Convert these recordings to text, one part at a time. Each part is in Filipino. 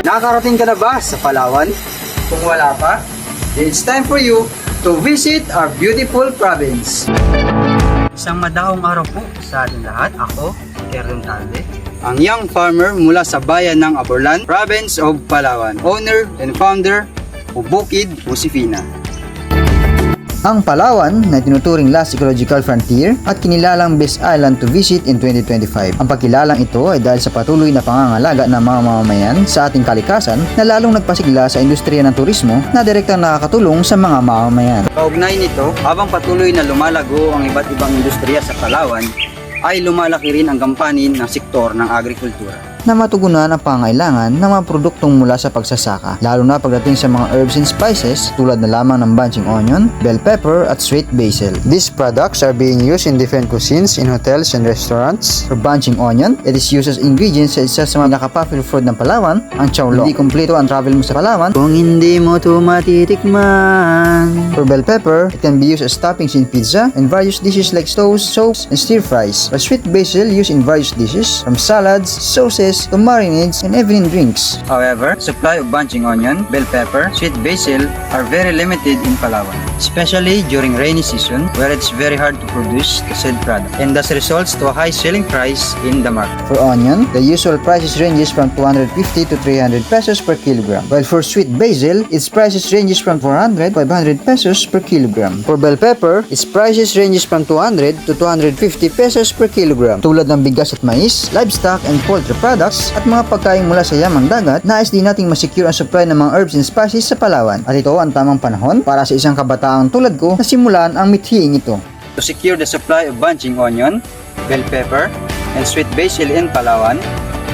Nakakarating ka na ba sa Palawan? Kung wala pa, it's time for you to visit our beautiful province. Isang madaong araw po sa ating lahat. Ako, Kerdon Talde, ang young farmer mula sa bayan ng Aborlan, province of Palawan, owner and founder of Bukid Josefina. Ang Palawan na tinuturing last ecological frontier at kinilalang best island to visit in 2025. Ang pagkilalang ito ay dahil sa patuloy na pangangalaga ng mga mamamayan sa ating kalikasan na lalong nagpasigla sa industriya ng turismo na direktang nakakatulong sa mga mamamayan. Kaugnay nito, habang patuloy na lumalago ang iba't ibang industriya sa Palawan, ay lumalaki rin ang gampanin ng sektor ng agrikultura na matugunan ang pangailangan ng mga produktong mula sa pagsasaka, lalo na pagdating sa mga herbs and spices tulad na lamang ng bunching onion, bell pepper at sweet basil. These products are being used in different cuisines in hotels and restaurants. For bunching onion, it is used as ingredients sa isa sa mga pinaka-popular food ng Palawan, ang chowlo. Hindi kumpleto ang travel mo sa Palawan kung hindi mo ito matitikman. For bell pepper, it can be used as toppings in pizza and various dishes like stews, soaps, and stir fries. For sweet basil, used in various dishes, from salads, sauces, to marinades, and even in drinks. However, supply of bunching onion, bell pepper, sweet basil are very limited in Palawan, especially during rainy season where it's very hard to produce the said product, and thus results to a high selling price in the market. For onion, the usual prices ranges from 250 to 300 pesos per kilogram, while for sweet basil, its prices ranges from 400 to 500 pesos per kilogram. For bell pepper, its prices ranges from 200 to 250 pesos per kilogram. Tulad ng bigas at mais, livestock and poultry products, at mga pagkain mula sa yamang dagat, nais din nating masecure ang supply ng mga herbs and spices sa Palawan. At ito ang tamang panahon para sa isang kabataang tulad ko na simulan ang mithiing ito. To secure the supply of bunching onion, bell pepper, and sweet basil in Palawan,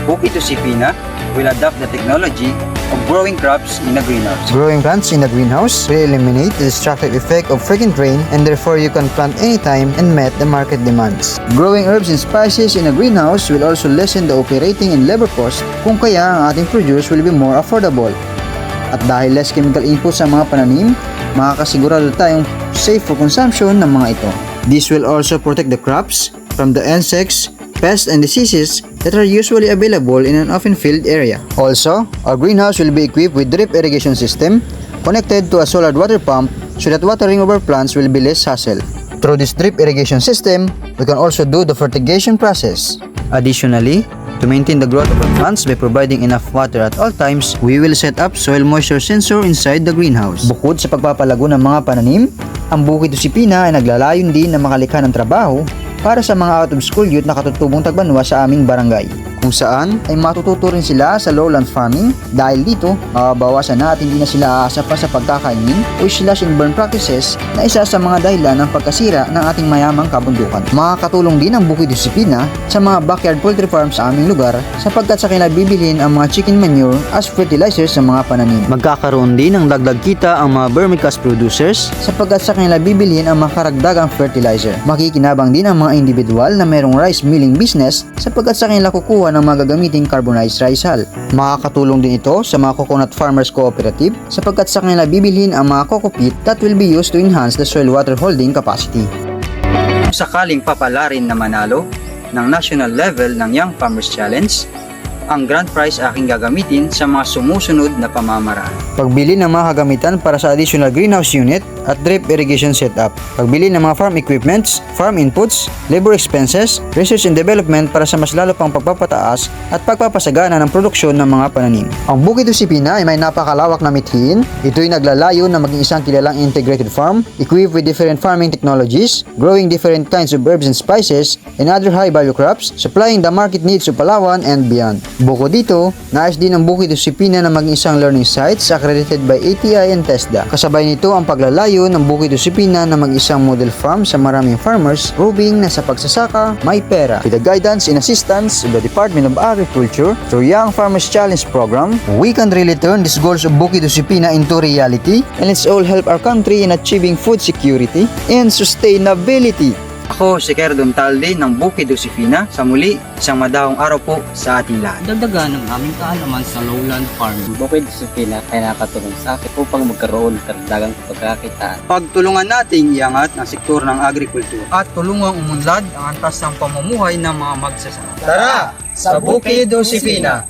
Bukid Josefina will adopt the technology of growing crops in a greenhouse. Growing plants in a greenhouse will eliminate the destructive effect of frequent rain, and therefore you can plant anytime and meet the market demands. Growing herbs and spices in a greenhouse will also lessen the operating and labor cost, kung kaya ang ating produce will be more affordable. At dahil less chemical input sa mga pananim, makakasigurado tayong safe for consumption ng mga ito. This will also protect the crops from the insects, pests, and diseases that are usually available in an open-field area. Also, our greenhouse will be equipped with drip irrigation system connected to a solar water pump so that watering of our plants will be less hassle. Through this drip irrigation system, we can also do the fertigation process. Additionally, to maintain the growth of our plants by providing enough water at all times, we will set up soil moisture sensor inside the greenhouse. Bukod sa pagpapalago ng mga pananim, ang Bukid Josefina ay naglalayon din na makalikha ng trabaho para sa mga out-of-school youth na katutubong tagbanwa sa aming barangay, kung saan ay matututo rin sila sa lowland farming. Dahil dito, mababawasan na at hindi na sila aasa pa sa pagkakainin o slash and burn practices na isa sa mga dahilan ng pagkasira ng ating mayamang kabundukan. Makakatulong din ang Bukid Josefina sa mga backyard poultry farms sa aming lugar sapagkat sa kanila bibilhin ang mga chicken manure as fertilizer sa mga pananim. Magkakaroon din ng dagdag kita ang mga vermicast producers sapagkat sa kanila bibilhin ang mga karagdagang fertilizer. Makikinabang din ang mga individual na mayroong rice milling business sapagkat sa kanila kukuha ng mga gagamiting carbonized rice hull. Makakatulong din ito sa mga coconut farmers cooperative sapagkat sa kanila bibilhin ang mga coco peat that will be used to enhance the soil water holding capacity. Kung sakaling papalarin na manalo ng national level ng Young Farmers Challenge, ang grand prize aking gagamitin sa mga sumusunod na pamamaraan. Pagbili ng mga kagamitan para sa additional greenhouse unit at drip irrigation setup. Pagbili ng mga farm equipments, farm inputs, labor expenses, research and development para sa mas lalo pang pagpapataas at pagpapasagana ng produksyon ng mga pananim. Ang Bukid Josefina ay may napakalawak na mithiin. Ito'y naglalayo na maging isang kilalang integrated farm, equipped with different farming technologies, growing different kinds of herbs and spices, and other high-value crops, supplying the market needs of Palawan and beyond. Bukod dito, nais din ang Bukid Josefina na maging isang learning sites accredited by ATI and TESDA. Kasabay nito ang paglalayo ng Bukid Josefina na mag-isang model farm sa maraming farmers, proving na sa pagsasaka may pera. With the guidance and assistance of the Department of Agriculture through Young Farmers Challenge Program, we can really turn these goals of Bukid Josefina into reality, and let's all help our country in achieving food security and sustainability. Ako si Kerdon Talde ng Bukid Josefina. Sa muli, isang madahong araw po sa ating lahat. Dagdagan ng aming kaalaman sa lowland farming. Bukid Josefina ay nakatulong sa akin upang magkaroon ng karagdagang pagkakitaan. Pagtulungan natin iangat ang sektor ng agrikultura at tulungang umunlad ang antas ng pamumuhay ng mga magsasaka. Tara! Sa Bukid Josefina!